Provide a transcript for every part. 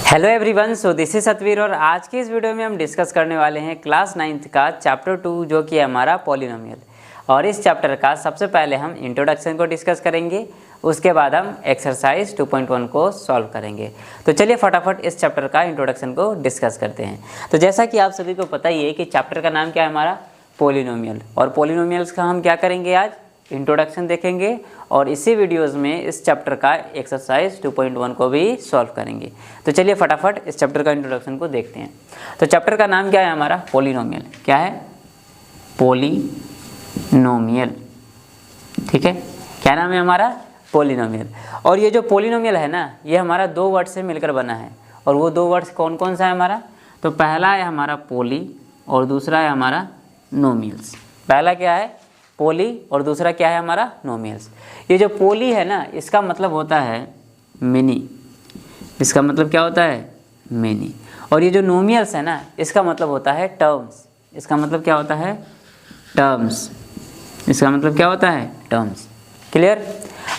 Hello everyone, so this is Satveer और आज के इस वीडियो में हम डिस्कस करने वाले हैं क्लास 9th का चैप्टर 2 जो कि हमारा पॉलिनोमियल। और इस चैप्टर का सबसे पहले हम इंट्रोडक्शन को डिस्कस करेंगे, उसके बाद हम एक्सरसाइज 2.1 को सॉल्व करेंगे। तो चलिए फटाफट इस चैप्टर का इंट्रोडक्शन को डिस्कस करते हैं। तो जैसा कि आप सभी को पता ही है कि चैप्टर का नाम क्या है हमारा, पॉलिनोमियल। और पॉलिनोमियल्स का हम क्या करेंगे, आज इंट्रोडक्शन देखेंगे और इसी वीडियोस में इस चैप्टर का एक्सरसाइज 2.1 को भी सॉल्व करेंगे। तो चलिए फटाफट इस चैप्टर का इंट्रोडक्शन को देखते हैं। तो चैप्टर का नाम क्या है हमारा, पॉलिनोमियल। क्या है, पॉलिनोमियल। ठीक है, क्या नाम है हमारा, पॉलिनोमियल। और ये जो पॉलिनोमियल है ना, ये हमारा दो वर्ड से मिलकर बना है। और वो दो वर्ड्स कौन कौन सा है हमारा, तो पहला है हमारा पॉली और दूसरा है हमारा नोमियल्स। पहला क्या है, पॉली और दूसरा क्या है हमारा, नोमियल्स। ये जो पॉली है ना, इसका मतलब होता है मिनी। इसका मतलब क्या होता है, मिनी। और ये जो नोमियल्स है ना, इसका मतलब होता है टर्म्स। इसका मतलब क्या होता है, टर्म्स। इसका मतलब क्या होता है, टर्म्स। क्लियर।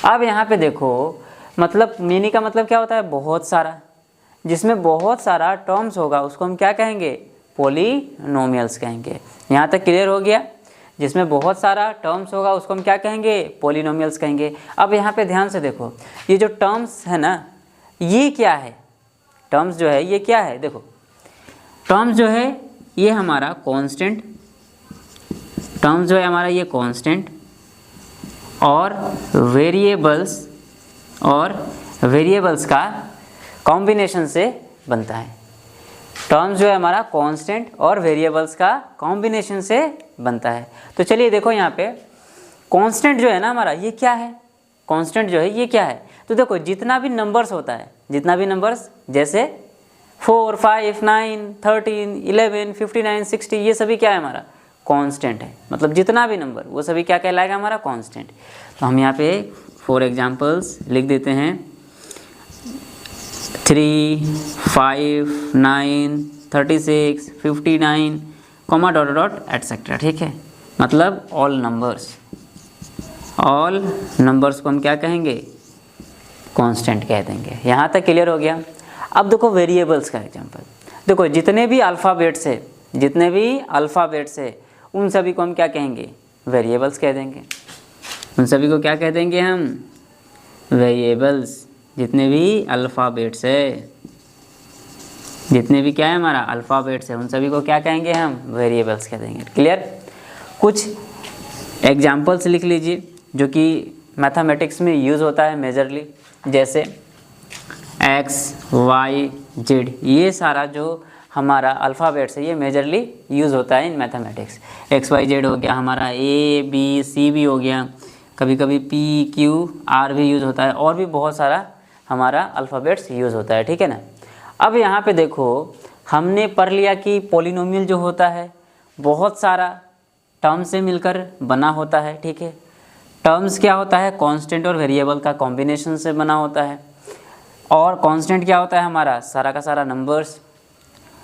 अब यहाँ पे देखो, मतलब मिनी का मतलब क्या होता है, बहुत सारा। जिसमें बहुत सारा टर्म्स होगा उसको हम क्या कहेंगे, पॉलिनोमियल्स कहेंगे। यहाँ तक क्लियर हो गया। जिसमें बहुत सारा टर्म्स होगा उसको हम क्या कहेंगे, पॉलिनोमियल्स कहेंगे। अब यहाँ पे ध्यान से देखो, ये जो टर्म्स है ना, ये क्या है, टर्म्स जो है ये क्या है, देखो टर्म्स जो है ये हमारा कांस्टेंट। टर्म्स जो है हमारा ये कांस्टेंट और वेरिएबल्स का कॉम्बिनेशन से बनता है। टर्म्स जो है हमारा कांस्टेंट और वेरिएबल्स का कॉम्बिनेशन से बनता है। तो चलिए देखो, यहाँ पे कांस्टेंट जो है ना हमारा, ये क्या है, कांस्टेंट जो है ये क्या है। तो देखो, जितना भी नंबर्स होता है, जितना भी नंबर्स, जैसे 4, 5, 9, 13, 11, 59, 60, ये सभी क्या है हमारा, कांस्टेंट है। मतलब जितना भी नंबर, वो सभी क्या कहलाएगा हमारा, कांस्टेंट। तो हम यहाँ पे 4 एग्जाम्पल्स लिख देते हैं, 3, 5, 9, 36, 59, कॉमा डॉट डॉट एटसेट्रा। ठीक है, मतलब ऑल नंबर्स को हम क्या कहेंगे, कांस्टेंट कह देंगे। यहाँ तक क्लियर हो गया। अब देखो वेरिएबल्स का एग्जांपल। देखो, जितने भी अल्फ़ाबेट्स है उन सभी को हम क्या कहेंगे, वेरिएबल्स कह देंगे। उन सभी को क्या कह देंगे हम, वेरिएबल्स। जितने भी अल्फ़ाबेट्स है, जितने भी क्या है हमारा अल्फ़ाबेट्स है, उन सभी को क्या कहेंगे हम, वेरिएबल्स कह देंगे। क्लियर। कुछ एग्जांपल्स लिख लीजिए जो कि मैथमेटिक्स में यूज़ होता है मेजरली, जैसे x, y, z। ये सारा जो हमारा अल्फ़ाबेट्स है ये मेजरली यूज़ होता है in mathematics. x, y, z हो गया हमारा, a, b, c भी हो गया, कभी कभी p, q, r भी यूज़ होता है, और भी बहुत सारा हमारा अल्फ़ाबेट्स यूज़ होता है। ठीक है ना। अब यहाँ पे देखो, हमने पढ़ लिया कि पॉलिनोमियल जो होता है बहुत सारा टर्म से मिलकर बना होता है। ठीक है, टर्म्स क्या होता है, कांस्टेंट और वेरिएबल का कॉम्बिनेशन से बना होता है। और कांस्टेंट क्या होता है हमारा, सारा का सारा नंबर्स।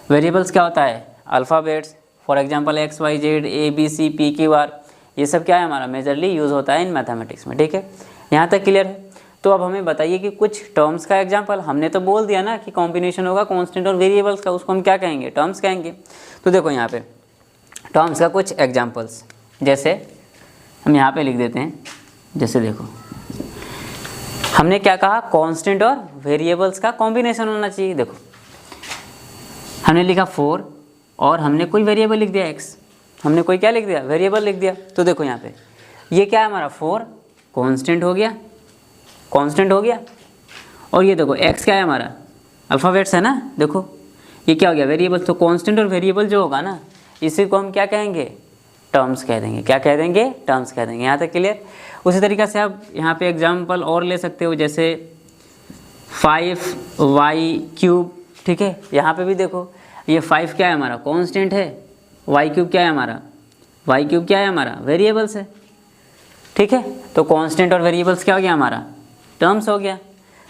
वेरिएबल्स क्या होता है, alphabets. For example x, y, z, a, b, c, p, q, r, ये सब क्या है हमारा मेजरली यूज़ होता है इन मैथमेटिक्स में। ठीक है, यहाँ तक क्लियर है। तो अब हमें बताइए कि कुछ टर्म्स का एग्जांपल। हमने तो बोल दिया ना कि कॉम्बिनेशन होगा कांस्टेंट और वेरिएबल्स का, उसको हम क्या कहेंगे, टर्म्स कहेंगे। तो देखो यहाँ पे टर्म्स का कुछ एग्जांपल्स, जैसे हम यहाँ पे लिख देते हैं। जैसे देखो, हमने क्या कहा, कांस्टेंट और वेरिएबल्स का कॉम्बिनेशन होना चाहिए। देखो, हमने लिखा 4 और हमने कोई वेरिएबल लिख दिया x। हमने कोई क्या लिख दिया, वेरिएबल लिख दिया। तो देखो यहाँ पे ये क्या है हमारा, 4 कांस्टेंट हो गया, कांस्टेंट हो गया। और ये देखो x क्या है हमारा, अल्फ़ाबेट्स है ना। देखो ये क्या हो गया, वेरिएबल। तो कांस्टेंट और वेरिएबल जो होगा ना, इसी को हम क्या कहेंगे, टर्म्स कह देंगे। क्या कह देंगे, टर्म्स कह देंगे। यहाँ तक क्लियर। उसी तरीक़े से आप यहाँ पे एग्जांपल और ले सकते हो, जैसे 5y³। ठीक है, यहाँ पे भी देखो, ये 5 क्या है हमारा, कांस्टेंट है। y³ क्या है हमारा, y³ क्या है हमारा, वेरिएबल्स है। ठीक है, तो कांस्टेंट और वेरिएबल्स क्या हो गया हमारा, टर्म्स हो गया।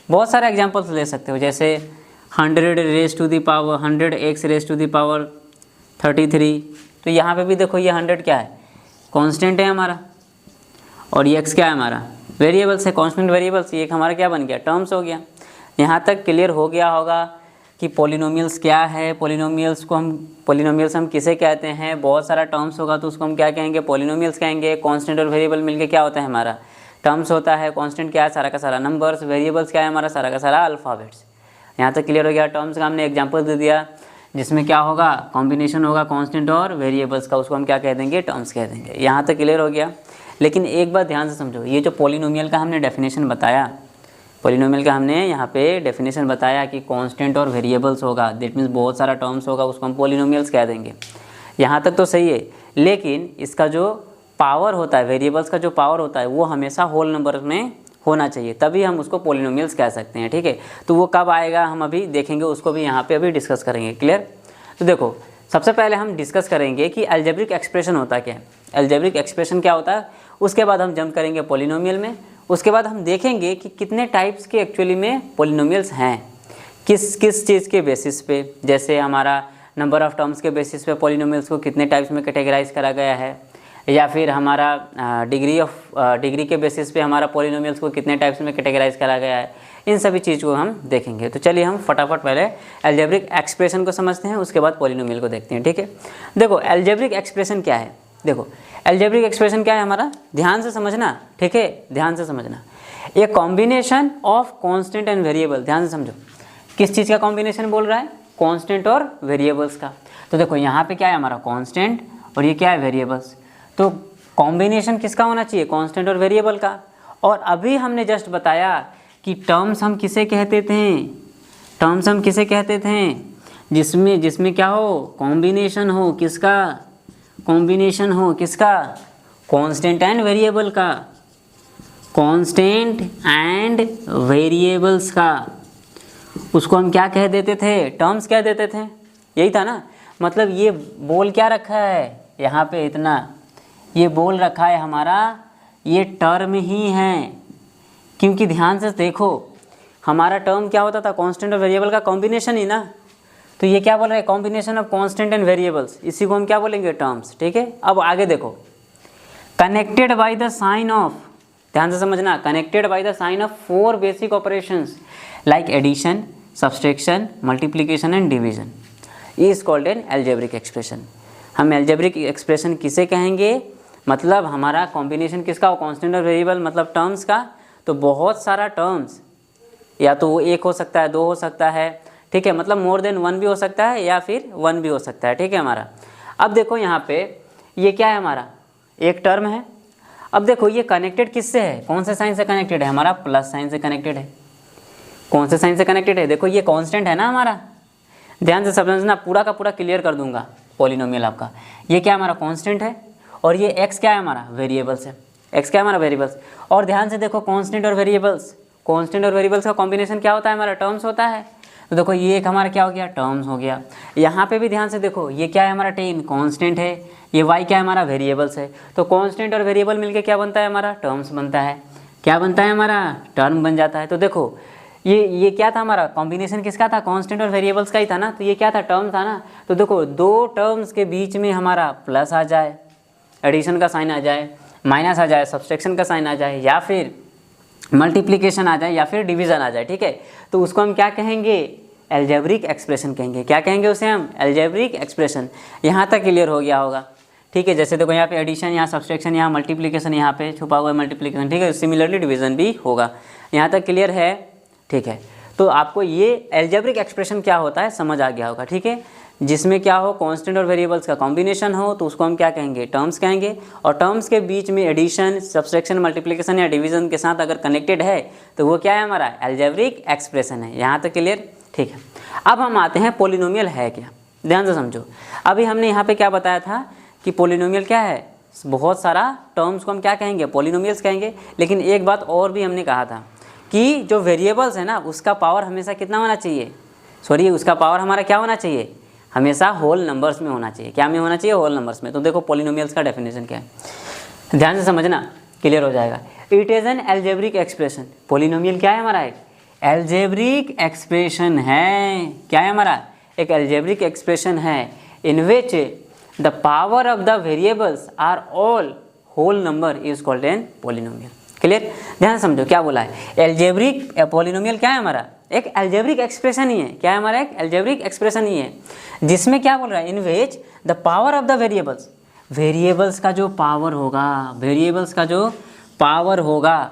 बहुत सारे एग्जांपल्स ले सकते हो, जैसे 100⁻⁻33। तो यहाँ पे भी देखो, ये 100 क्या है, कांस्टेंट है हमारा, और ये x क्या है हमारा, वेरिएबल्स है। कांस्टेंट वेरिएबल्स, ये एक हमारा क्या बन गया, टर्म्स हो गया। यहाँ तक क्लियर हो गया होगा कि पॉलिनोमियल्स क्या है, पॉलिनोमियल्स हम किसे कहते हैं। बहुत सारा टर्म्स होगा तो उसको हम क्या कहेंगे, पॉलिनोमियल्स कहेंगे। कांस्टेंट और वेरिएबल मिलके क्या होता है हमारा, टर्म्स होता है। कांस्टेंट क्या है, सारा का सारा नंबर्स। वेरिएबल्स क्या है हमारा, सारा का सारा अल्फ़ाबेट्स। यहाँ तक क्लियर हो गया। टर्म्स का हमने एग्जाम्पल दे दिया जिसमें क्या होगा, कॉम्बिनेशन होगा कांस्टेंट और वेरिएबल्स का, उसको हम क्या कह देंगे, टर्म्स कह देंगे। यहाँ तक क्लियर हो गया। लेकिन एक बात ध्यान से समझो, ये जो पॉलिनोमियल का हमने डेफिनेशन बताया, पॉलिनोमियल का हमने यहाँ पे डेफिनेशन बताया कि कांस्टेंट और वेरिएबल्स होगा, दैट मीन्स बहुत सारा टर्म्स होगा, उसको हम पॉलिनोमियल्स कह देंगे। यहाँ तक तो सही है, लेकिन इसका जो पावर होता है, वेरिएबल्स का जो पावर होता है वो हमेशा होल नंबर में होना चाहिए, तभी हम उसको पॉलिनोमियल्स कह सकते हैं। ठीक है, तो वो कब आएगा हम अभी देखेंगे, उसको भी यहाँ पे अभी डिस्कस करेंगे। क्लियर। तो देखो सबसे पहले हम डिस्कस करेंगे कि अलजेब्रिक एक्सप्रेशन होता क्या है, अलजेब्रिक एक्सप्रेशन क्या होता है। उसके बाद हम जंप करेंगे पॉलिनोमियल में। उसके बाद हम देखेंगे कि कितने टाइप्स के एक्चुअली में पॉलिनोमियल्स हैं, किस किस चीज़ के बेसिस पे। जैसे हमारा नंबर ऑफ़ टर्म्स के बेसिस पे पॉलिनोमियल्स को कितने टाइप्स में कैटेगराइज करा गया है, या फिर हमारा डिग्री के बेसिस पे हमारा पॉलिनोमियल्स को कितने टाइप्स में कैटेगराइज करा गया है। इन सभी चीज़ को हम देखेंगे। तो चलिए हम फटाफट पहले अलजेब्रिक एक्सप्रेशन को समझते हैं, उसके बाद पॉलिनोमियल को देखते हैं। ठीक है, देखो अलजेब्रिक एक्सप्रेशन क्या है। देखो अलजेब्रिक एक्सप्रेशन क्या है हमारा, ध्यान से समझना। ठीक है, ध्यान से समझना। A combination of constant and variable. ध्यान से समझो, किस चीज़ का कॉम्बिनेशन बोल रहा है, कांस्टेंट और वेरिएबल्स का। तो देखो यहाँ पे क्या है हमारा, कांस्टेंट, और ये क्या है, वेरिएबल्स। तो कॉम्बिनेशन किसका होना चाहिए, कांस्टेंट और वेरिएबल का। और अभी हमने जस्ट बताया कि टर्म्स हम किसे कहते थे, टर्म्स हम किसे कहते थे, जिसमें क्या हो, कॉम्बिनेशन हो, किसका, कॉम्बिनेशन हो किसका, कांस्टेंट एंड वेरिएबल का, कांस्टेंट एंड वेरिएबल्स का। उसको हम क्या कह देते थे, टर्म्स कह देते थे। यही था ना, मतलब ये बोल क्या रखा है यहाँ पे, इतना ये बोल रखा है हमारा, ये टर्म ही है। क्योंकि ध्यान से देखो, हमारा टर्म क्या होता था, कांस्टेंट और वेरिएबल का कॉम्बिनेशन ही ना। तो ये क्या बोल रहा है, combination of constant and variables, इसी को हम क्या बोलेंगे, टर्म्स। ठीक है, अब आगे देखो, connected by the sign of, ध्यान से समझना, connected by the sign of 4 basic operations like addition, subtraction, multiplication and division is called an algebraic expression. हम अलजेब्रिक एक्सप्रेशन किसे कहेंगे, मतलब हमारा कॉम्बिनेशन किसका हो, कांस्टेंट और वेरिएबल, मतलब टर्म्स का। तो बहुत सारा टर्म्स, या तो वो 1 हो सकता है, 2 हो सकता है, ठीक है, मतलब मोर देन 1 भी हो सकता है, या फिर 1 भी हो सकता है। ठीक है हमारा। अब देखो यहाँ पे ये क्या है हमारा, एक टर्म है। अब देखो ये कनेक्टेड किससे है, कौन से साइन से कनेक्टेड है, हमारा प्लस साइन से कनेक्टेड है। कौन से साइन से कनेक्टेड है, देखो ये कांस्टेंट है ना हमारा। ध्यान से समझना, पूरा का पूरा क्लियर कर दूंगा पॉलिनोमियल आपका। ये क्या हमारा कांस्टेंट है, और ये एक्स क्या है हमारा, वेरिएबल्स है। एक्स क्या है हमारा, वेरिएबल्स। और ध्यान से देखो, कांस्टेंट और वेरिएबल्स, कांस्टेंट और वेरिएबल्स का कॉम्बिनेशन क्या होता है हमारा, टर्म्स होता है। तो देखो ये एक हमारा क्या हो गया, टर्म्स हो गया। यहाँ पे भी ध्यान से देखो, ये क्या है हमारा, 10 कांस्टेंट है, ये y क्या है हमारा, वेरिएबल्स है। तो कांस्टेंट और वेरिएबल मिलके क्या बनता है हमारा, टर्म्स बनता है। क्या बनता है हमारा, टर्म बन जाता है। तो देखो ये क्या था हमारा, कॉम्बिनेशन किसका था, कांस्टेंट और वेरिएबल्स का ही था ना। तो ये क्या था, टर्म था ना। तो देखो 2 टर्म्स के बीच में हमारा प्लस आ जाए, एडिशन का साइन आ जाए, माइनस आ जाए, सब्सट्रैक्शन का साइन आ जाए, या फिर मल्टीप्लिकेशन आ जाए, या फिर डिवीजन आ जाए। ठीक है, तो उसको हम क्या कहेंगे, अलजेब्रिक एक्सप्रेशन कहेंगे। क्या कहेंगे उसे हम, अलजेब्रिक एक्सप्रेशन। यहाँ तक क्लियर हो गया होगा। ठीक है, जैसे देखो यहाँ पे एडिशन, यहाँ सब्सट्रैक्शन, यहाँ मल्टीप्लिकेशन, यहाँ पे छुपा हुआ है मल्टीप्लिकेशन। ठीक है, सिमिलरली डिवीजन भी होगा। यहाँ तक क्लियर है। ठीक है, तो आपको ये अलजेब्रिक एक्सप्रेशन क्या होता है समझ आ गया होगा। ठीक है, जिसमें क्या हो, कांस्टेंट और वेरिएबल्स का कॉम्बिनेशन हो, तो उसको हम क्या कहेंगे, टर्म्स कहेंगे। और टर्म्स के बीच में एडिशन, सब्सट्रैक्शन, मल्टीप्लिकेशन या डिवीजन के साथ अगर कनेक्टेड है तो वो क्या है हमारा, अलजेब्रिक एक्सप्रेशन है। यहाँ तक क्लियर। ठीक है, अब हम आते हैं पॉलिनोमियल है क्या। ध्यान से समझो, अभी हमने यहाँ पे क्या बताया था कि पॉलिनोमियल क्या है, बहुत सारा टर्म्स को हम क्या कहेंगे, पॉलिनोमियल्स कहेंगे। लेकिन एक बात और भी हमने कहा था कि जो वेरिएबल्स है ना, उसका पावर हमेशा कितना होना चाहिए, सॉरी उसका पावर हमारा क्या होना चाहिए, हमेशा होल नंबर्स में होना चाहिए। क्या में होना चाहिए, होल नंबर्स में। तो देखो पॉलिनोमियल्स का डेफिनेशन क्या है, ध्यान से समझना, क्लियर हो जाएगा। It is an algebraic expression. Polynomial क्या है हमारा, एक अलजेब्रिक एक्सप्रेशन है। क्या है हमारा, एक अलजेब्रिक एक्सप्रेशन है। In which the power of the variables are all whole number is called an polynomial. Clear, ध्यान समझो क्या बोला है, अलजेब्रिक पॉलिनोमियल क्या है हमारा, एक अलजेब्रिक एक्सप्रेशन ही है। क्या है हमारा? एक अलजेब्रिक एक्सप्रेशन ही है, जिसमें क्या बोल रहा है, in which the power of the variables, variables का जो पावर होगा, वेरिएबल्स का जो पावर होगा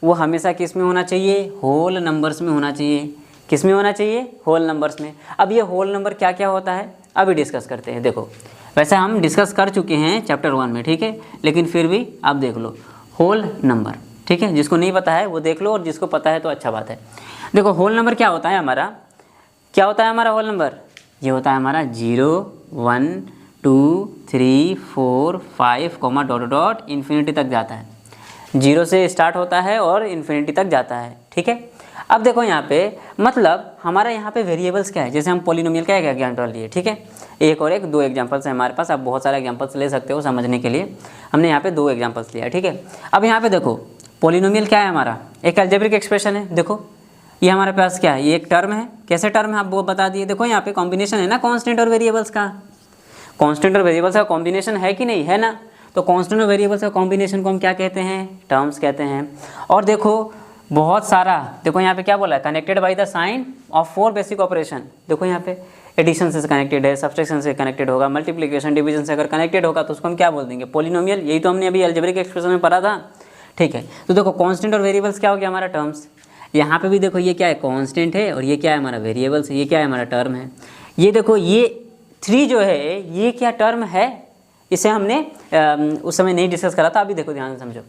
वो हमेशा किस में होना चाहिए? होल नंबर्स में होना चाहिए। किस में होना चाहिए? होल नंबर्स में। अब ये होल नंबर क्या क्या होता है अभी डिस्कस करते हैं। देखो वैसे हम डिस्कस कर चुके हैं चैप्टर 1 में, ठीक है, लेकिन फिर भी आप देख लो होल नंबर, ठीक है, जिसको नहीं पता है वो देख लो और जिसको पता है तो अच्छा बात है। देखो होल नंबर क्या होता है हमारा, क्या होता है हमारा होल नंबर? ये होता है हमारा 0 1 2 3 4 5 डॉट डॉट इन्फिनिटी तक जाता है। 0 से स्टार्ट होता है और इन्फिनिटी तक जाता है, ठीक है। अब देखो यहाँ पे मतलब हमारा यहाँ पे वेरिएबल्स क्या है, जैसे हम पॉलिनोमियल का एक एग्जाम्पल लिए, ठीक है, एक और एक 2 एग्जाम्पल्स है हमारे पास। आप बहुत सारे एग्जाम्पल्स ले सकते हो समझने के लिए, हमने यहाँ पे 2 एग्जाम्पल्स लिया, ठीक है। अब यहाँ पे देखो पॉलिनोमियल क्या है हमारा? एक अलजेब्रिक एक्सप्रेशन है। देखो ये हमारे पास क्या है? ये एक टर्म है। कैसे टर्म है आप वो बता दिए। देखो यहाँ पे कॉम्बिनेशन है ना कॉन्स्टेंट और वेरिएबल्स का, कॉन्स्टेंट और वेरिएबल्स का कॉम्बिनेशन है कि नहीं है ना? तो कॉन्स्टेंट और वेरिएबल्स का कॉम्बिनेशन को हम क्या कहते हैं? टर्म्स कहते हैं। और देखो बहुत सारा, देखो यहाँ पे क्या बोला है? Connected by the sign of 4 basic operation. देखो यहाँ पे एडिशन से कनेक्टेड है, सब्सट्रैक्शन से कनेक्टेड होगा, मल्टीप्लिकेशन डिवीजन से अगर कनेक्टेड होगा तो उसको हम क्या बोल देंगे? पॉलिनोमियल। यही तो हमने अभी अलजेब्रिक एक्सप्रेशन में पढ़ा था, ठीक है। तो देखो कांस्टेंट और वेरिएबल्स क्या हो गया हमारा? टर्म्स। यहाँ पे भी देखो ये क्या है? कांस्टेंट है और ये क्या है हमारा? वेरिएबल्स। ये क्या है हमारा? टर्म है। ये देखो ये 3 जो है ये क्या टर्म है? इसे हमने उस समय नहीं डिस्कस करा था, अभी देखो ध्यान से समझो।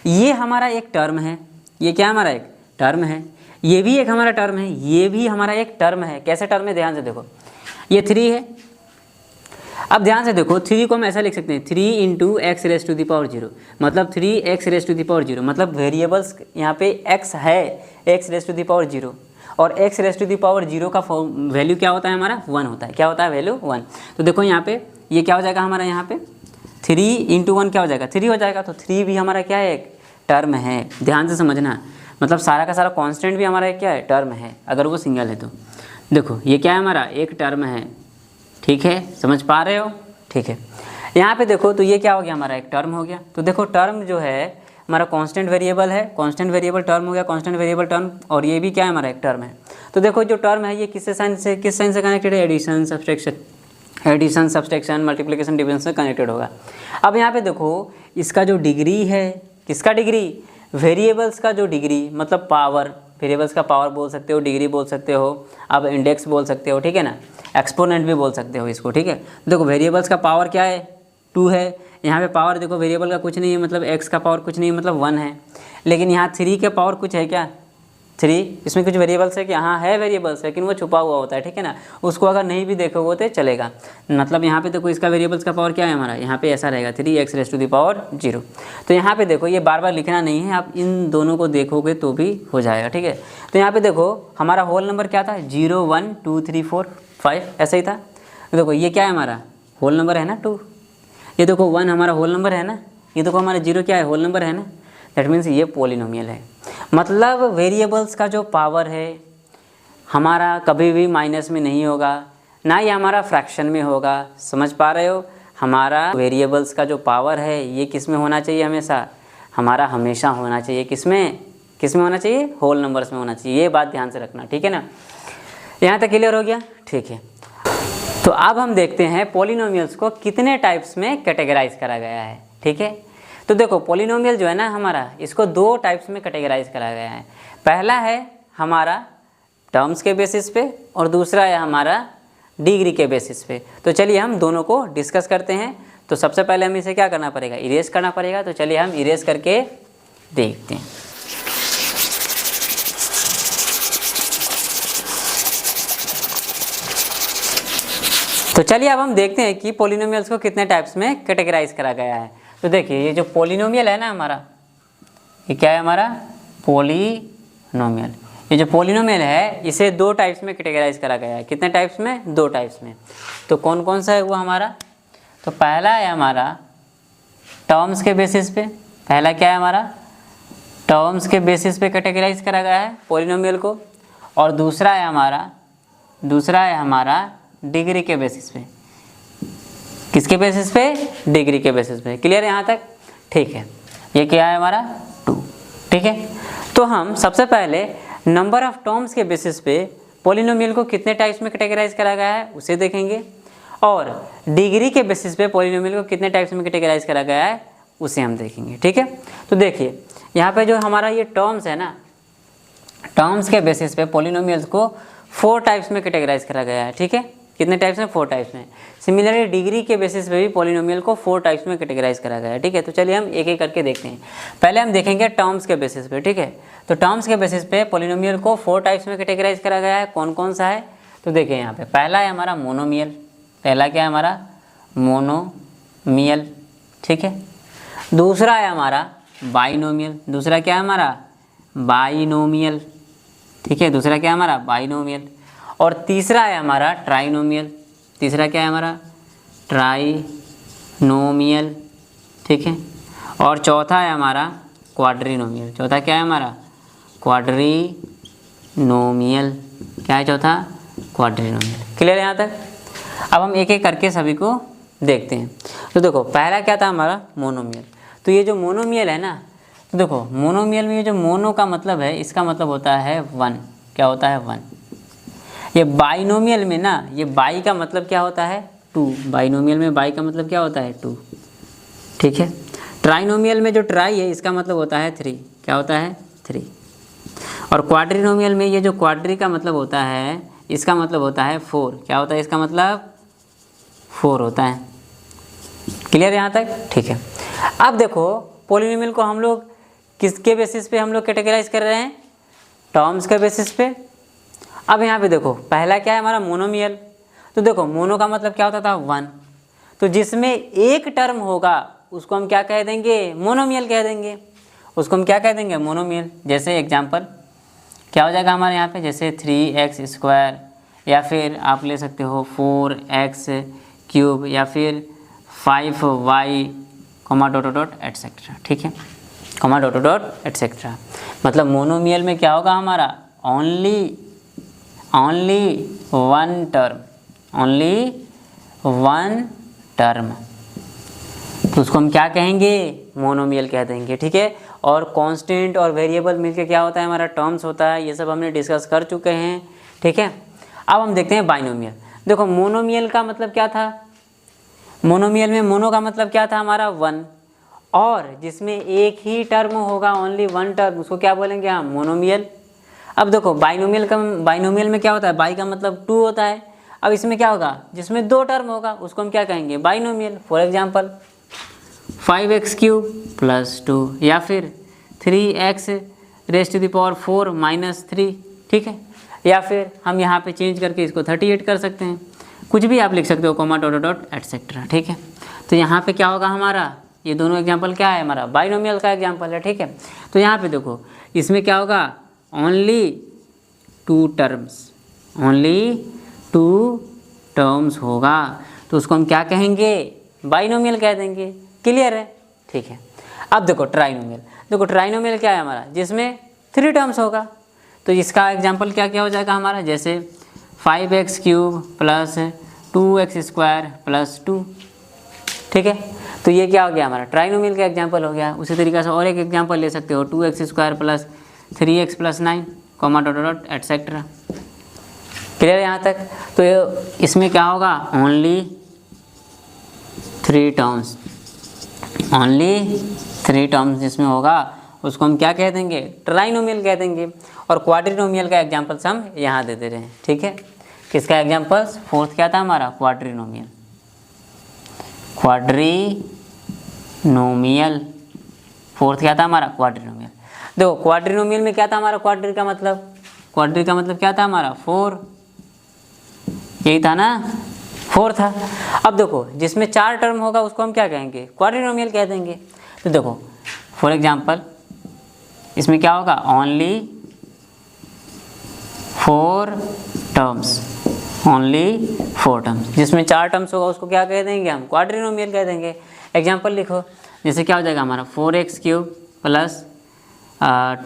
ये हमारा एक टर्म है, ये क्या हमारा? एक टर्म है। ये भी एक हमारा टर्म है, ये भी हमारा एक टर्म है। कैसे टर्म है? ध्यान से देखो, ये 3 है। अब ध्यान से देखो 3 को हम ऐसा लिख सकते हैं 3 × x⁻0, मतलब 3x⁻0, मतलब वेरिएबल्स यहाँ पे x है x⁻0 और x⁻0 का वैल्यू क्या होता है हमारा? 1 होता है। क्या होता है? वैल्यू 1। तो देखो यहाँ पे ये क्या हो जाएगा हमारा? यहाँ पे 3 × 1 क्या हो जाएगा? 3 हो जाएगा। तो 3 भी हमारा क्या है? एक टर्म है। ध्यान से समझना, मतलब सारा का सारा कांस्टेंट भी हमारा क्या है? टर्म है, अगर वो सिंगल है तो। देखो ये क्या है हमारा? एक टर्म है, ठीक है, समझ पा रहे हो? ठीक है। यहाँ पे देखो तो ये क्या हो गया हमारा? एक टर्म हो गया। तो देखो टर्म जो है हमारा कांस्टेंट वेरिएबल है, कांस्टेंट वेरिएबल टर्म हो गया, कांस्टेंट वेरिएबल टर्म, और ये भी क्या है हमारा? एक टर्म है। तो देखो जो टर्म है ये किस साइन से कनेक्टेड है? एडिशन सब्सट्रैक्शन मल्टीप्लिकेशन डिवीजन से कनेक्टेड होगा। अब यहाँ पे देखो इसका जो डिग्री है, किसका डिग्री? वेरिएबल्स का जो डिग्री, मतलब पावर, वेरिएबल्स का पावर बोल सकते हो, डिग्री बोल सकते हो, आप इंडेक्स बोल सकते हो, ठीक है ना, एक्सपोनेंट भी बोल सकते हो इसको, ठीक है। देखो वेरिएबल्स का पावर क्या है? 2 है। यहाँ पे पावर देखो वेरिएबल का कुछ नहीं है, मतलब x का पावर कुछ नहीं है, मतलब 1 है। लेकिन यहाँ 3 के पावर कुछ है क्या? 3, इसमें कुछ वेरिएबल्स है कि? हाँ है वेरिएबल्स, लेकिन वो छुपा हुआ होता है, ठीक है ना, उसको अगर नहीं भी देखोगे तो चलेगा। मतलब यहाँ पे देखो इसका वेरिएबल्स का पावर क्या है हमारा? यहाँ पे ऐसा रहेगा 3x⁻0। तो यहाँ पे देखो ये बार बार लिखना नहीं है, आप इन दोनों को देखोगे तो भी हो जाएगा, ठीक है। तो यहाँ पे देखो हमारा होल नंबर क्या था? 0 1 2 3 4 5, ऐसा ही था। देखो ये क्या है हमारा? होल नंबर है ना 2। ये देखो 1 हमारा होल नंबर है ना, ये देखो हमारा 0 क्या है? होल नंबर है ना। दैट मीन्स ये पॉलिनोमियल है। मतलब वेरिएबल्स का जो पावर है हमारा कभी भी माइनस में नहीं होगा, ना ही हमारा फ्रैक्शन में होगा। समझ पा रहे हो? हमारा वेरिएबल्स का जो पावर है ये किस में होना चाहिए? हमेशा, हमारा हमेशा होना चाहिए किस में? किस में होना चाहिए? होल नंबर्स में होना चाहिए। ये बात ध्यान से रखना, ठीक है ना। यहाँ तक क्लियर हो गया? ठीक है। तो अब हम देखते हैं पॉलिनोमियल्स को कितने टाइप्स में कैटेगराइज करा गया है, ठीक है। तो देखो पॉलिनोमियल जो है ना हमारा, इसको 2 टाइप्स में कैटेगराइज करा गया है। पहला है हमारा टर्म्स के बेसिस पे और दूसरा है हमारा डिग्री के बेसिस पे। तो चलिए हम दोनों को डिस्कस करते हैं। तो सबसे पहले हमें इसे क्या करना पड़ेगा? इरेज करना पड़ेगा। तो चलिए हम इरेज करके देखते हैं। तो चलिए अब हम देखते हैं कि पॉलिनोमियल्स को कितने टाइप्स में कैटेगराइज करा गया है। तो देखिए ये जो पॉलिनोमियल है ना हमारा, ये क्या है हमारा? पॉलिनोमियल। ये जो पॉलिनोमियल है इसे 2 टाइप्स में कैटेगराइज करा गया है। कितने टाइप्स में? 2 टाइप्स में। तो कौन कौन सा है वो हमारा? तो पहला है हमारा टर्म्स के बेसिस पे। पहला क्या है हमारा? टर्म्स के बेसिस पे कैटेगराइज करा गया है पॉलिनोमियल को। और दूसरा है हमारा डिग्री के बेसिस पे। किसके बेसिस पे? डिग्री के बेसिस पे। क्लियर है यहाँ तक? ठीक है। ये क्या है हमारा? 2, ठीक है। तो हम सबसे पहले नंबर ऑफ टर्म्स के बेसिस पे पॉलिनोमियल को कितने टाइप्स में कैटेगराइज करा गया है उसे देखेंगे, और डिग्री के बेसिस पे पॉलिनोमियल को कितने टाइप्स में कैटेगराइज करा गया है उसे हम देखेंगे। ठीक है, तो देखिए यहाँ पे जो हमारा ये टर्म्स है ना, टर्म्स के बेसिस पे पॉलिनोमियल्स को 4 टाइप्स में कैटेगराइज करा गया है। ठीक है, कितने टाइप्स में? 4 टाइप्स में। सिमिलरली डिग्री के बेसिस पे भी पॉलिनोमियल को 4 टाइप्स में कैटेगराइज करा गया है। ठीक है, तो चलिए हम एक एक करके देखते हैं। पहले हम देखेंगे टर्म्स के बेसिस पे। ठीक है, तो टर्म्स के बेसिस पे पॉलिनोमियल को 4 टाइप्स में कैटेगराइज करा गया है। कौन कौन सा है? तो देखिए यहाँ पे पहला है हमारा मोनोमियल। पहला क्या है हमारा? मोनोमियल। ठीक है, दूसरा है हमारा बाइनोमियल। दूसरा क्या है हमारा? बाइनोमियल। ठीक है, दूसरा क्या है हमारा? बाइनोमियल। और तीसरा है हमारा ट्राइनोमियल। तीसरा क्या है हमारा? ट्राइनोमियल। ठीक है, और चौथा है हमारा क्वाड्रिनोमियल। चौथा क्या है हमारा? क्वाड्रिनोमियल। क्या है चौथा? क्वाड्रिनोमियल। क्लियर है यहाँ तक? अब हम एक एक करके सभी को देखते हैं। तो देखो पहला क्या था हमारा? मोनोमियल। तो ये जो मोनोमियल है ना, तो देखो मोनोमियल में ये जो मोनो का मतलब है, इसका मतलब होता है 1। क्या होता है? 1। ये बाइनोमियल में ना, ये बाई का मतलब क्या होता है? 2। बाइनोमियल में बाई का मतलब क्या होता है? 2। ठीक है, ट्राइनोमियल में जो ट्राई है इसका मतलब होता है 3। क्या होता है? 3। और क्वाड्रिनोमियल में ये जो क्वाड्री का मतलब होता है, इसका मतलब होता है 4। क्या होता है इसका मतलब? 4 होता है। क्लियर यहाँ तक? ठीक है, अब देखो पॉलिनोमियल को हम लोग किसके बेसिस पे हम लोग कैटेगराइज कर रहे हैं? टर्म्स के बेसिस पे। अब यहाँ पे देखो पहला क्या है हमारा? मोनोमियल। तो देखो मोनो का मतलब क्या होता था? 1। तो जिसमें एक टर्म होगा उसको हम क्या कह देंगे? मोनोमियल कह देंगे। उसको हम क्या कह देंगे? मोनोमियल। जैसे एग्जांपल क्या हो जाएगा हमारे यहाँ पे? जैसे 3x², या फिर आप ले सकते हो 4x³ या फिर 5y, एटसेट्रा। ठीक है, एटसेट्रा। मतलब मोनोमियल में क्या होगा हमारा? Only 1 term. Only 1 term. तो उसको हम क्या कहेंगे? मोनोमियल कह देंगे। ठीक है, और कांस्टेंट और वेरिएबल मिलके क्या होता है हमारा? टर्म्स होता है। ये सब हमने डिस्कस कर चुके हैं। ठीक है, अब हम देखते हैं बाइनोमियल। देखो मोनोमियल का मतलब क्या था? मोनोमियल में मोनो का मतलब क्या था हमारा? 1। और जिसमें एक ही टर्म होगा, ओनली 1 टर्म, उसको क्या बोलेंगे हम? मोनोमियल। अब देखो बाइनोमियल में क्या होता है? बाई का मतलब 2 होता है। अब इसमें क्या होगा? जिसमें 2 टर्म होगा उसको हम क्या कहेंगे? बाइनोमियल। फॉर एग्जांपल 5x³ + 2, या फिर 3x⁴ - 3। ठीक है, या फिर हम यहाँ पे चेंज करके इसको 38 कर सकते हैं। कुछ भी आप लिख सकते हो, ... एटसेट्रा। ठीक है, तो यहाँ पे क्या होगा हमारा? ये दोनों एग्जाम्पल क्या है हमारा? बाइनोमियल का एग्जाम्पल है। ठीक है, तो यहाँ पे देखो इसमें क्या होगा? Only 2 terms. ओनली 2 टर्म्स होगा, तो उसको हम क्या कहेंगे? बाइनोमियल कह देंगे। क्लियर है? ठीक है, अब देखो ट्राइनोमियल। देखो ट्राइनोमियल क्या है हमारा? जिसमें 3 टर्म्स होगा। तो इसका एग्जाम्पल क्या क्या हो जाएगा हमारा? जैसे 5x³ + 2x² + 2। ठीक है, तो ये क्या हो गया हमारा? ट्राइनोमियल का एग्जाम्पल हो गया। उसी तरीके से और एक एग्जाम्पल ले सकते हो, 2x² + 3x + 9, एटसेट्रा। क्लियर है यहाँ तक? तो इसमें क्या होगा? Only 3 terms. ओनली 3 टर्म्स जिसमें होगा उसको हम क्या कह देंगे? ट्राइनोमियल कह देंगे। और क्वाड्रिनोमियल का एग्जाम्पल्स हम यहाँ दे दे रहे हैं। ठीक है, किसका एग्जाम्पल्स? 4th क्या था हमारा? क्वाड्रिनोमियल। क्वाड्रिनोमियल 4th क्या था हमारा? क्वाड्रिनोमियल। देखो क्वाड्रिनोमियल में क्या था हमारा? क्वाड्री का मतलब क्या था हमारा? 4। यही था ना? 4 था। अब देखो जिसमें 4 टर्म होगा उसको हम क्या कहेंगे? क्वाड्रिनोमियल कह देंगे। तो देखो फॉर एग्जांपल इसमें क्या होगा? Only 4 terms. Only 4 terms. जिसमें 4 टर्म्स होगा उसको क्या कह देंगे हम? क्वाड्रिनोमियल कह देंगे। एग्जांपल लिखो, जैसे क्या हो जाएगा हमारा? 4x³ +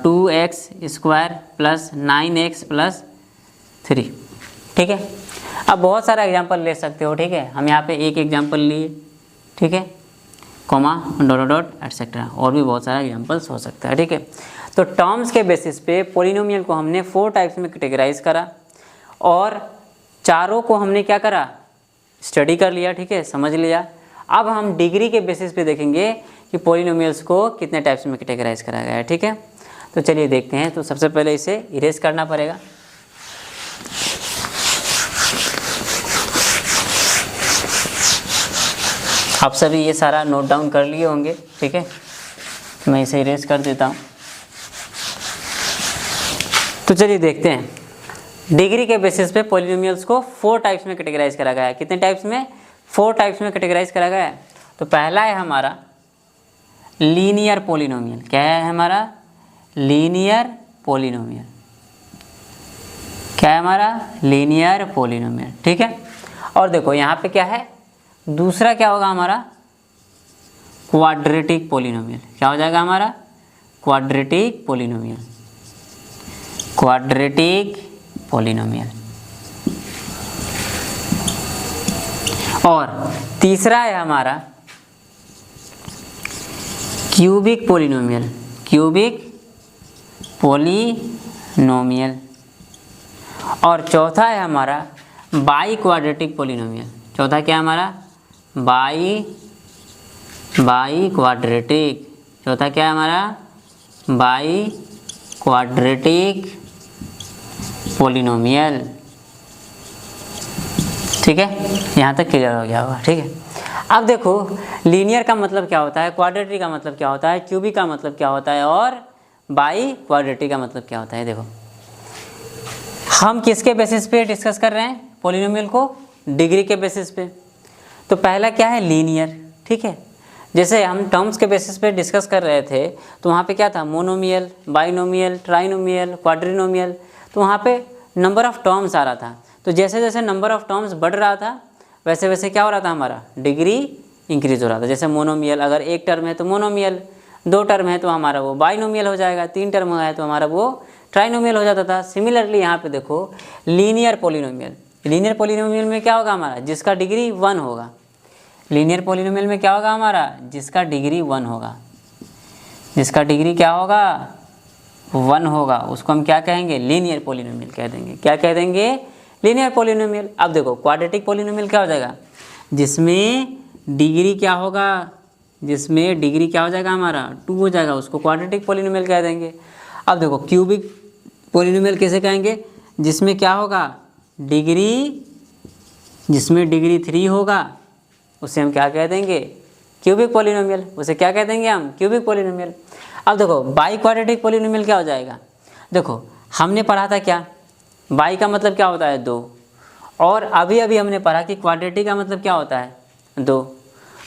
2x² + 9x + 3। ठीक है, अब बहुत सारा एग्जांपल ले सकते हो। ठीक है, हम यहाँ पे एक एग्जांपल लिए। ठीक है, ... एटसेट्रा। और भी बहुत सारा एग्जांपल्स हो सकता है। ठीक है, तो टर्म्स के बेसिस पे पॉलिनोमियल को हमने 4 टाइप्स में कैटेगराइज करा और चारों को हमने क्या करा, स्टडी कर लिया, ठीक है, समझ लिया। अब हम डिग्री के बेसिस पे देखेंगे कि पॉलिनोमियल्स को कितने टाइप्स में कैटेगराइज करा गया है, ठीक है। तो चलिए देखते हैं। तो सबसे पहले इसे इरेज करना पड़ेगा। आप सभी ये सारा नोट डाउन कर लिए होंगे, ठीक है। मैं इसे इरेज कर देता हूँ। तो चलिए देखते हैं। डिग्री के बेसिस पे पॉलिनोमियल्स को 4 टाइप्स में कैटेगराइज करा गया है। कितने टाइप्स में? 4 टाइप्स में कैटेगराइज करा गया है। तो पहला है हमारा लीनियर पॉलिनोमियल। क्या है हमारा? Linear polynomial. क्या है हमारा? लीनियर पॉलिनोमियल, ठीक है। और देखो यहाँ पे क्या है, दूसरा क्या होगा हमारा? Quadratic polynomial. क्या हो जाएगा हमारा? Quadratic polynomial. Quadratic polynomial. और तीसरा है हमारा क्यूबिक पॉलिनोमियल। Cubic polynomial. और चौथा है हमारा बाई क्वाड्रेटिक पॉलिनोमियल। चौथा क्या है हमारा? By quadratic. चौथा क्या है हमारा? बाई क्वाड्रेटिक पॉलिनोमियल, ठीक है। यहाँ तक क्लियर हो गया होगा, ठीक है। अब देखो लीनियर का मतलब क्या होता है, क्वाड्रेटिक का मतलब क्या होता है, क्यूबिक का मतलब क्या होता है और बाई क्वाड्रेटिक का मतलब क्या होता है। देखो हम किसके बेसिस पे डिस्कस कर रहे हैं पॉलिनोमियल को? डिग्री के बेसिस पे। तो पहला क्या है? लीनियर, ठीक है। जैसे हम टर्म्स के बेसिस पे डिस्कस कर रहे थे तो वहाँ पे क्या था? Monomial, binomial, trinomial, quadrinomial. तो वहाँ पे नंबर ऑफ़ टर्म्स आ रहा था। तो जैसे जैसे नंबर ऑफ़ टर्म्स बढ़ रहा था वैसे वैसे क्या हो रहा था, हमारा डिग्री इंक्रीज हो रहा था। जैसे मोनोमियल अगर 1 टर्म है तो मोनोमियल, 2 टर्म है तो हमारा वो बाइनोमियल हो जाएगा, 3 टर्म है तो हमारा वो ट्राइनोमियल हो जाता था। सिमिलरली यहाँ पे देखो लीनियर पॉलिनोमियल। लीनियर पॉलिनोमियल में क्या होगा हमारा? जिसका डिग्री 1 होगा। लीनियर पॉलिनोमियल में क्या होगा हमारा? जिसका डिग्री 1 होगा। जिसका डिग्री क्या होगा? 1 होगा, उसको हम क्या कहेंगे? लीनियर पॉलिनोमियल कह देंगे। क्या कह देंगे? Linear polynomial. अब देखो क्वाड्रेटिक पॉलिनोमियल क्या हो जाएगा? जिसमें डिग्री क्या होगा? जिसमें डिग्री क्या हो जाएगा हमारा? 2 हो जाएगा, उसको क्वाड्रेटिक पॉलिनोमियल कह देंगे। अब देखो क्यूबिक पॉलिनोमियल कैसे कहेंगे? जिसमें क्या होगा? डिग्री, जिसमें डिग्री 3 होगा उसे हम क्या कह देंगे? Cubic polynomial. उसे क्या कह देंगे हम? Cubic polynomial. अब देखो बाई क्वाड्रेटिक पॉलिनोमियल क्या हो जाएगा? देखो हमने पढ़ा था क्या, बाई का मतलब क्या होता है? 2। और अभी अभी हमने पढ़ा कि क्वाड्रेटिक का मतलब क्या होता है? 2।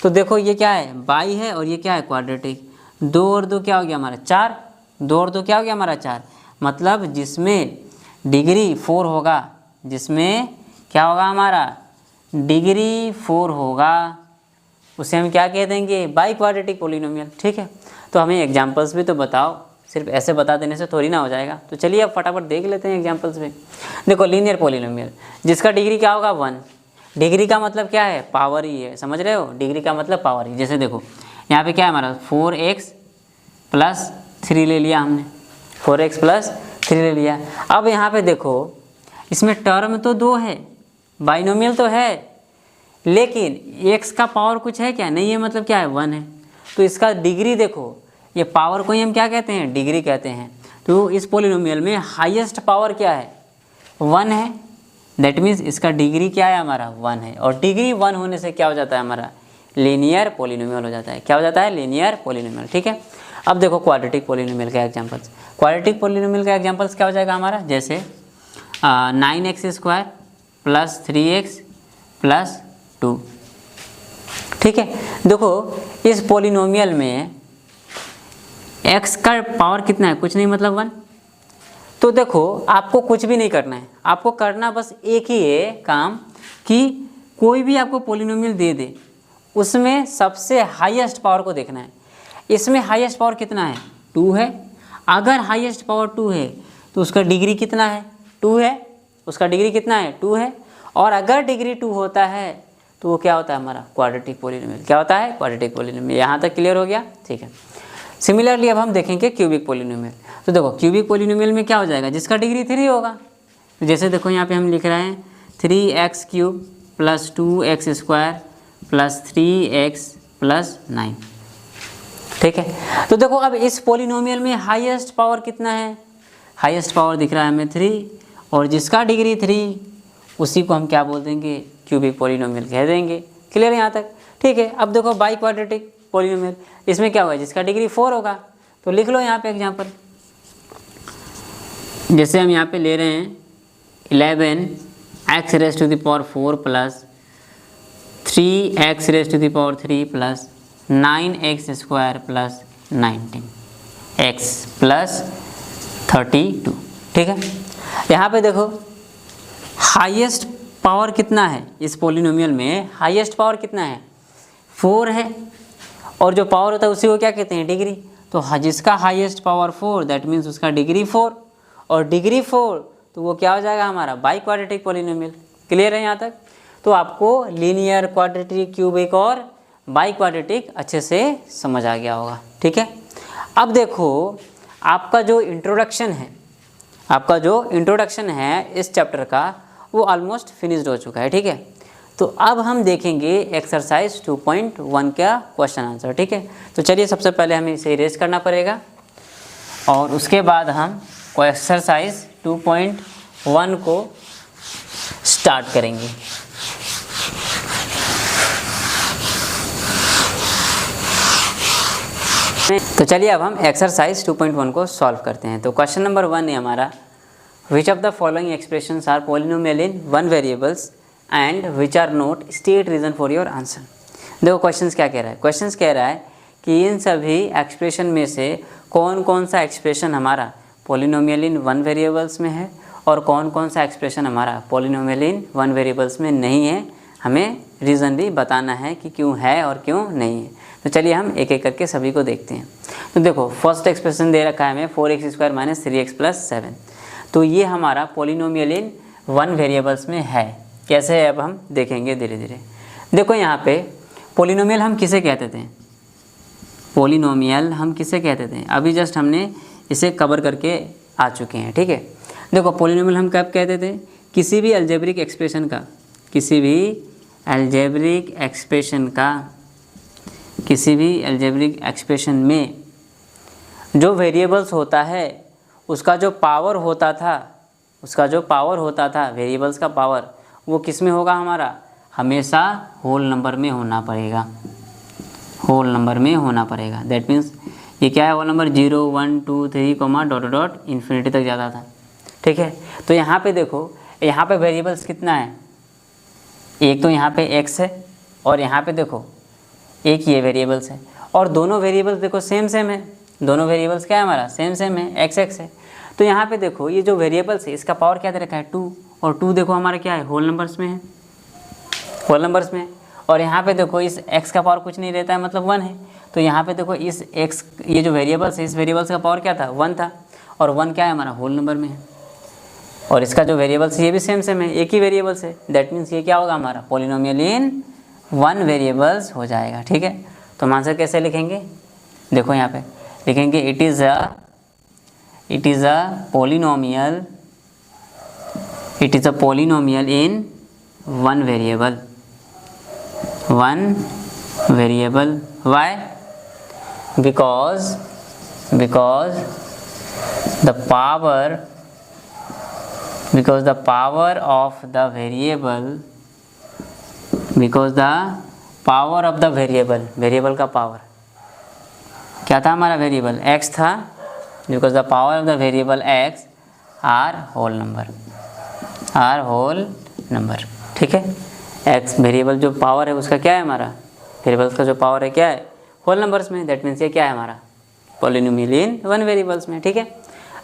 तो देखो ये क्या है? बाई है और ये क्या है? क्वाड्रेटिक। 2 और 2 क्या हो गया हमारा? 4। 2 और 2 क्या हो गया हमारा? 4। मतलब जिसमें डिग्री 4 होगा, जिसमें क्या होगा हमारा? डिग्री 4 होगा, उसे हम क्या कह देंगे? बाई क्वाड्रेटिक पॉलिनोमियल, ठीक है। तो हमें एग्जांपल्स भी तो बताओ, सिर्फ ऐसे बता देने से थोड़ी ना हो जाएगा। तो चलिए अब फटाफट देख लेते हैं एग्जांपल्स में। देखो लीनियर पॉलिनोमियल जिसका डिग्री क्या होगा? 1। डिग्री का मतलब क्या है? पावर ही है, समझ रहे हो? डिग्री का मतलब पावर ही। जैसे देखो यहाँ पे क्या है हमारा? 4x + 3 ले लिया हमने, 4x + 3 ले लिया। अब यहाँ पे देखो इसमें टर्म तो 2 है, बाइनोमियल तो है, लेकिन x का पावर कुछ है क्या? नहीं है, मतलब क्या है? 1 है। तो इसका डिग्री देखो, ये पावर को ही हम क्या कहते हैं? डिग्री कहते हैं। तो इस पॉलिनोमियल में हाईएस्ट पावर क्या है? 1 है। दैट मीन्स इसका डिग्री क्या है हमारा? 1 है। और डिग्री 1 होने से क्या हो जाता है हमारा? लीनियर पॉलिनोमियल हो जाता है। क्या हो जाता है? लीनियर पॉलिनोमियल, ठीक है। अब देखो क्वाड्रेटिक पॉलिनोमियल का एग्जांपल्स। क्वाड्रेटिक पॉलिनोमियल का एग्जांपल्स क्या हो जाएगा हमारा? जैसे 9x² + 3x + 2, ठीक है। देखो इस पॉलिनोमियल में x का पावर कितना है? कुछ नहीं, मतलब 1। तो देखो आपको कुछ भी नहीं करना है, आपको करना बस एक ही है काम कि कोई भी आपको पॉलिनोमियल दे दे उसमें सबसे हाईएस्ट पावर को देखना है। इसमें हाईएस्ट पावर कितना है? 2 है। अगर हाईएस्ट पावर 2 है तो उसका डिग्री कितना है? 2 है। उसका डिग्री कितना है? 2 है। और अगर डिग्री 2 होता है तो वो क्या होता है हमारा? Quadratic polynomial. क्या होता है? Quadratic polynomial. यहाँ तक क्लियर हो गया, ठीक है। सिमिलरली अब हम देखेंगे क्यूबिक पोलिनोमियल। तो देखो क्यूबिक पोलिनोमियल में क्या हो जाएगा, जिसका डिग्री 3 होगा। तो जैसे देखो यहाँ पे हम लिख रहे हैं 3x cube plus 2x square plus 3x plus 9, ठीक है। तो देखो अब इस पोलिनोमियल में हाईएस्ट पावर कितना है, हाईएस्ट पावर दिख रहा है हमें 3, और जिसका डिग्री 3 उसी को हम क्या बोल देंगे, क्यूबिक पोलिनोमियल कह देंगे। क्लियर यहाँ तक, ठीक है। अब देखो बाई क्वाड्रेटिक पोलिनोमियल, इसमें क्या होगा, जिसका डिग्री 4 होगा। तो लिख लो यहाँ पे एग्जाम्पल, जैसे हम यहाँ पे ले रहे हैं 11x raise to the power 4 plus 3x raise to the power 3 plus 9x square plus 19x plus 32, ठीक है। यहाँ पे देखो हाईएस्ट पावर कितना है इस पोलिनोमियल में, हाईएस्ट पावर कितना है 4 है, और जो पावर होता है उसी को क्या कहते हैं, डिग्री। तो जिसका हाईएस्ट पावर 4 दैट मीन्स उसका डिग्री 4, और डिग्री 4 तो वो क्या हो जाएगा हमारा बाई क्वाड्रेटिक पोलिनोमियल। क्लियर है यहाँ तक। तो आपको लीनियर, क्वाड्रेटिक, क्यूबिक और बाई क्वाड्रेटिक अच्छे से समझ आ गया होगा, ठीक है। अब देखो आपका जो इंट्रोडक्शन है, आपका जो इंट्रोडक्शन है इस चैप्टर का वो ऑलमोस्ट फिनिश्ड हो चुका है, ठीक है। तो अब हम देखेंगे एक्सरसाइज 2.1 का क्वेश्चन आंसर, ठीक है। तो चलिए सबसे पहले हमें इसे इरेज करना पड़ेगा, और उसके बाद हम एक्सरसाइज 2.1 को स्टार्ट करेंगे। तो चलिए अब हम एक्सरसाइज 2.1 को सॉल्व करते हैं। तो क्वेश्चन नंबर 1 है हमारा, which of the following expressions are polynomial in 1 variables and which are not, state reason for your answer. देखो क्वेश्चंस क्या कह रहा है, क्वेश्चंस कह रहा है कि इन सभी एक्सप्रेशन में से कौन कौन सा एक्सप्रेशन हमारा पॉलिनोमियल इन 1 वेरिएबल्स में है और कौन कौन सा एक्सप्रेशन हमारा पॉलिनोमियल इन 1 वेरिएबल्स में नहीं है। हमें रीज़न भी बताना है कि क्यों है और क्यों नहीं है। तो चलिए हम एक एक करके सभी को देखते हैं। तो देखो फर्स्ट एक्सप्रेशन दे रखा है हमें 4x square minus 3x plus 7। तो ये हमारा पॉलिनोमियल इन 1 वेरिएबल्स में है। कैसे है अब हम देखेंगे धीरे धीरे। देखो यहाँ पे पॉलिनोमियल हम किसे कहते थे, पॉलिनोमियल हम किसे कहते थे, अभी जस्ट हमने इसे कवर करके आ चुके हैं, ठीक है। देखो पॉलिनोमियल हम कब कहते थे, किसी भी अलजेब्रिक एक्सप्रेशन का, किसी भी अलजेब्रिक एक्सप्रेशन का, किसी भी अलजेब्रिक एक्सप्रेशन में जो वेरिएबल्स होता है उसका जो पावर होता था, उसका जो पावर होता था वेरिएबल्स का पावर, वो किस में होगा हमारा, हमेशा होल नंबर में होना पड़ेगा, होल नंबर में होना पड़ेगा। दैट मीन्स ये क्या है, whole number 0 1 2 3 dot dot infinity तक जाता था, ठीक है। तो यहाँ पे देखो, यहाँ पे वेरिएबल्स कितना है, एक तो यहाँ पे x है और यहाँ पे देखो एक ये वेरिएबल्स है, और दोनों वेरिएबल्स देखो सेम सेम है, दोनों वेरिएबल्स क्या है हमारा सेम सेम है, x x है। तो यहाँ पे देखो ये जो वेरिएबल्स है इसका पावर क्या दे रखा है 2, और 2 देखो हमारा क्या है होल नंबर्स में है, होल नंबर्स में। और यहाँ पे देखो इस x का पावर कुछ नहीं रहता है, मतलब 1 है। तो यहाँ पे देखो इस x, ये जो वेरिएबल्स है इस वेरिएबल्स का पावर क्या था 1 था, और 1 क्या है हमारा होल नंबर में है, और इसका जो वेरिएबल्स ये भी सेम सेम है, एक ही वेरिएबल्स है। दैट मीन्स ये क्या होगा हमारा पॉलिनोमियल इन 1 वेरिएबल्स हो जाएगा, ठीक है। तो हम आंसर कैसे लिखेंगे, देखो यहाँ पे लिखेंगे it is a polynomial, it is a polynomial in 1 variable, 1 variable. Why, because the power, because the power of the variable, because the power of the variable, variable का पावर क्या था हमारा, वेरिएबल x था, because the power of the variable x are whole number, are whole number, ठीक है। x variable जो power है उसका क्या है हमारा, वेरिएबल्स का जो पावर है क्या है होल नंबर्स में। दैट मीन्स ये क्या है हमारा पॉलिनोमियल इन 1 वेरिएबल्स में, ठीक है।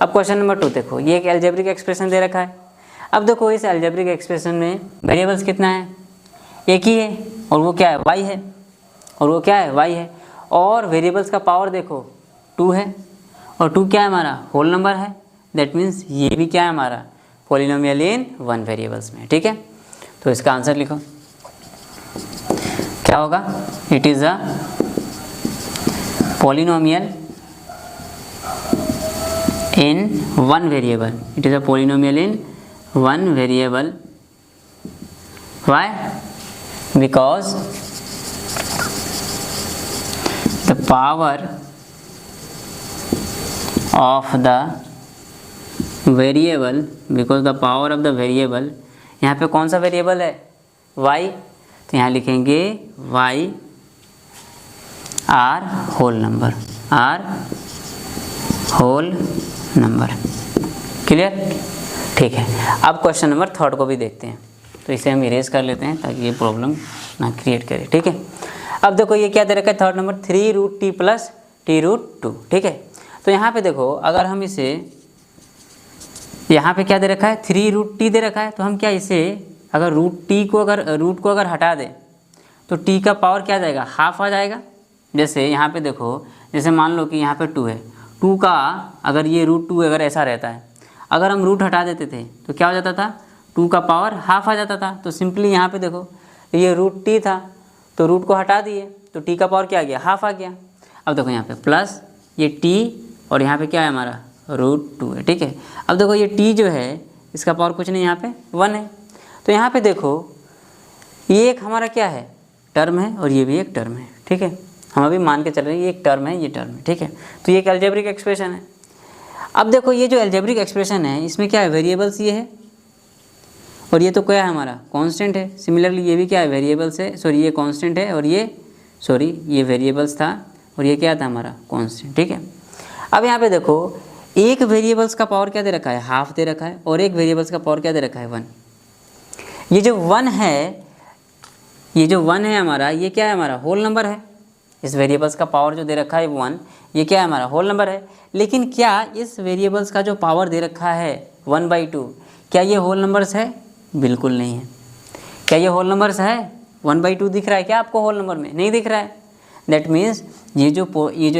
अब क्वेश्चन नंबर 2 देखो, ये एक अलजेब्रिक एक्सप्रेशन दे रखा है। अब देखो इस अलजेब्रिक एक्सप्रेशन में वेरिएबल्स कितना है, एक ही है, और वो क्या है y है, और वो क्या है y है, और वेरिएबल्स का पावर देखो 2 है, और 2 क्या है हमारा होल नंबर है। दैट मीन्स ये भी क्या है हमारा पॉलिनोमियल इन 1 वेरिएबल्स में, ठीक है। तो इसका आंसर लिखो, क्या होगा, it is a polynomial in one variable. It is a polynomial in one variable. Why? Because the power of the variable, because the power of the variable, यहाँ पे कौन सा वेरिएबल है? y, तो यहाँ लिखेंगे y are whole number, are whole number. Clear? ठीक है, अब क्वेश्चन नंबर 3 को भी देखते हैं। तो इसे हम इरेज कर लेते हैं ताकि ये प्रॉब्लम ना क्रिएट करे। ठीक है, अब देखो ये क्या दे रखा है 3rd नंबर, 3√t + t√2। ठीक है, तो यहाँ पे देखो अगर हम इसे, यहाँ पे क्या दे रखा है 3√t दे रखा है, तो हम क्या इसे अगर रूट को अगर हटा दें तो t का पावर क्या आ जाएगा? हाफ आ जाएगा। जैसे यहाँ पे देखो, जैसे मान लो कि यहाँ पे 2 है, 2 का अगर ये √2 अगर ऐसा रहता है, अगर हम रूट हटा देते थे तो क्या हो जाता था? 2 का पावर हाफ आ जाता था। तो सिंपली यहाँ पे देखो ये √t था, तो रूट को हटा दिए तो t का पावर क्या आ गया? हाफ आ गया। अब देखो यहाँ पे प्लस ये t और यहाँ पे क्या है हमारा? √2 है। ठीक है, अब देखो ये t जो है इसका पावर कुछ नहीं, यहाँ पे 1 है। तो यहाँ पे देखो ये एक हमारा क्या है? टर्म है और ये भी एक टर्म है। ठीक है, हम अभी मान के चल रहे हैं ये एक टर्म है, ये टर्म है। ठीक है, तो ये एक अलजेब्रिक एक्सप्रेशन है। अब देखो ये जो अलजेब्रिक एक्सप्रेशन है इसमें क्या है? वेरिएबल्स ये है और ये तो क्या है हमारा? कांस्टेंट है। सिमिलरली ये भी क्या है? वेरिएबल्स है, सॉरी ये कांस्टेंट है और ये वेरिएबल्स था और ये क्या था हमारा? कांस्टेंट। ठीक है, अब यहाँ पे देखो एक वेरिएबल्स का पावर क्या दे रखा है? हाफ दे रखा है और एक वेरिएबल्स का पावर क्या दे रखा है? 1। ये जो 1 है हमारा, ये क्या है हमारा? होल नंबर है। इस वेरिएबल्स का पावर जो दे रखा है 1, ये क्या है हमारा? होल नंबर है। लेकिन क्या इस वेरिएबल्स का जो पावर दे रखा है 1/2, क्या ये होल नंबर्स है? बिल्कुल नहीं है। क्या ये होल नंबर्स है? 1/2 दिख रहा है क्या आपको होल नंबर में? नहीं दिख रहा है। दैट मीन्स ये जो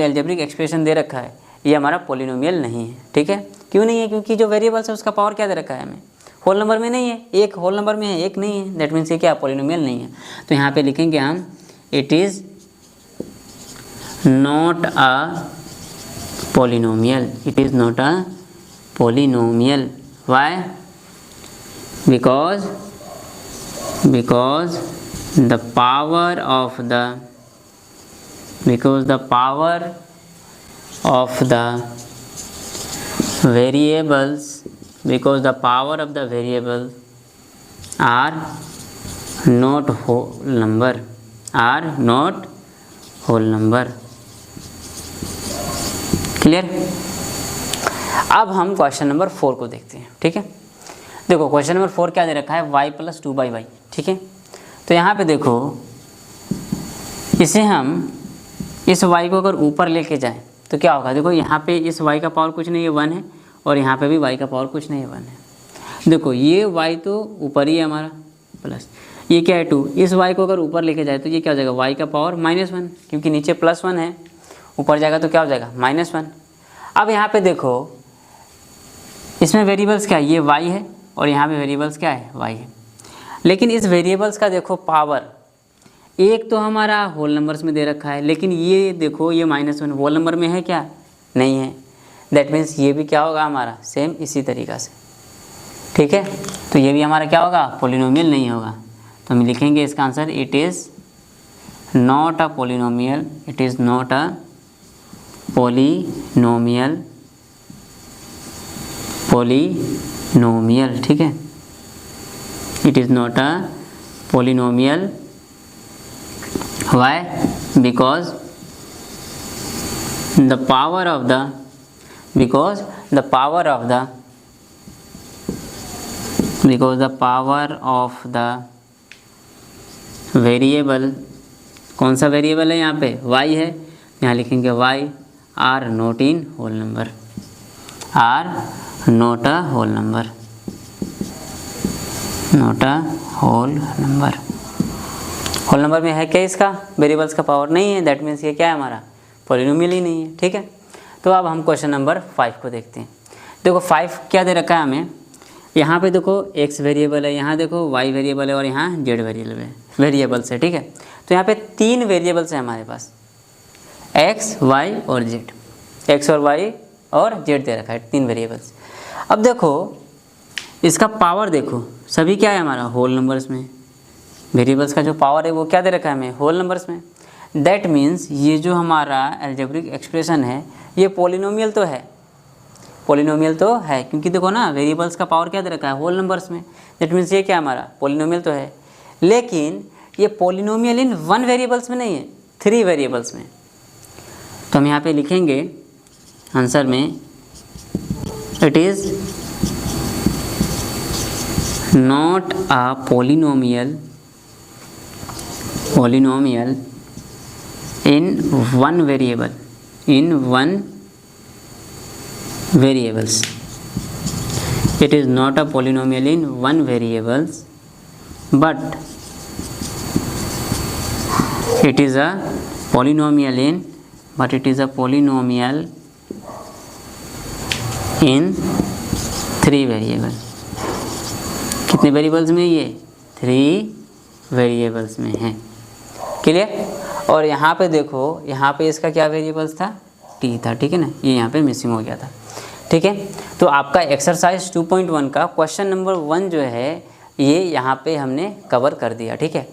अलजेब्रिक एक्सप्रेशन दे रखा है ये हमारा पॉलिनोमियल नहीं है। ठीक है, क्यों नहीं है? क्योंकि जो वेरिएबल्स है उसका पावर क्या दे रखा है हमें? होल नंबर में नहीं है। एक होल नंबर में है, एक नहीं है। दैट मीन्स ये क्या? पॉलिनोमियल नहीं है। तो यहाँ पे लिखेंगे हम it is not a polynomial. It is not a polynomial. Why? because the power of the variables are not whole number, clear? अब हम क्वेश्चन नंबर 4 को देखते हैं। ठीक है, देखो क्वेश्चन नंबर 4 क्या दे रखा है? y + 2/y। ठीक है, तो यहाँ पे देखो इसे हम इस y को अगर ऊपर लेके जाएं तो क्या होगा? देखो यहाँ पे इस y का पावर कुछ नहीं है, 1 है, और यहाँ पे भी y का पावर कुछ नहीं है, 1 है। देखो ये y तो ऊपर ही है हमारा, प्लस ये क्या है 2। इस y को अगर ऊपर लेके जाए तो ये क्या हो जाएगा? y का पावर -1, क्योंकि नीचे +1 है, ऊपर जाएगा तो क्या हो जाएगा? -1। अब यहाँ पे देखो इसमें वेरिएबल्स क्या है? ये y है और यहाँ पे वेरिएबल्स क्या है? y है। लेकिन इस वेरिएबल्स का देखो पावर, एक तो हमारा होल नंबर्स में दे रखा है, लेकिन ये देखो ये -1 होल नंबर में है क्या? नहीं है। दैट मीन्स ये भी क्या होगा हमारा? सेम इसी तरीक़ा से। ठीक है, तो ये भी हमारा क्या होगा? पॉलिनोमियल नहीं होगा। तो हम लिखेंगे इसका answer it is not a polynomial. It is not a polynomial. ठीक है, it is not a polynomial. Why? Because the power of the variable, कौन सा वेरिएबल है यहाँ पे? y है। यहाँ लिखेंगे y are not in whole number, are not a whole number, not a whole number. Whole number में है क्या इसका? वेरिएबल्स का पावर नहीं है। दैट मीन्स ये क्या है हमारा? पॉलिनोमियल ही नहीं है। ठीक है, तो अब हम क्वेश्चन नंबर 5 को देखते हैं। देखो 5 क्या दे रखा है हमें? यहाँ पे देखो x वेरिएबल है, यहाँ देखो y वेरिएबल है और यहाँ z वेरिएबल्स है। ठीक है, तो यहाँ पे 3 वेरिएबल्स हैं हमारे पास, x, y और z। x और y और जेड दे रखा है, 3 वेरिएबल्स। अब देखो इसका पावर देखो, सभी क्या है हमारा होल नंबर्स में, वेरिएबल्स का जो पावर है वो क्या दे रखा है हमें, होल नंबर्स में। दैट मीन्स ये जो हमारा एल्जेब्रिक एक्सप्रेशन है ये पॉलिनोमियल तो है, पॉलिनोमियल तो है, क्योंकि देखो ना वेरिएबल्स का पावर क्या दे रखा है, होल नंबर्स में। दैट मीन्स ये क्या हमारा पॉलिनोमियल तो है, लेकिन ये पॉलिनोमियल इन 1 वेरिएबल्स में नहीं है, 3 वेरिएबल्स में। तो हम यहाँ पे लिखेंगे आंसर में, it is not a polynomial in 1 variable, in 1 variables. It is not a polynomial in 1 variables, but it is a polynomial in, but it is a polynomial in 3 variables. कितने variables में, ये 3 variables में है। Clear. और यहाँ पे देखो, यहाँ पे इसका क्या वेरिएबल्स था, टी था, ठीक है ना, ये यहाँ पे मिसिंग हो गया था, ठीक है। तो आपका एक्सरसाइज 2.1 का क्वेश्चन नंबर 1 जो है ये यहाँ पे हमने कवर कर दिया, ठीक है।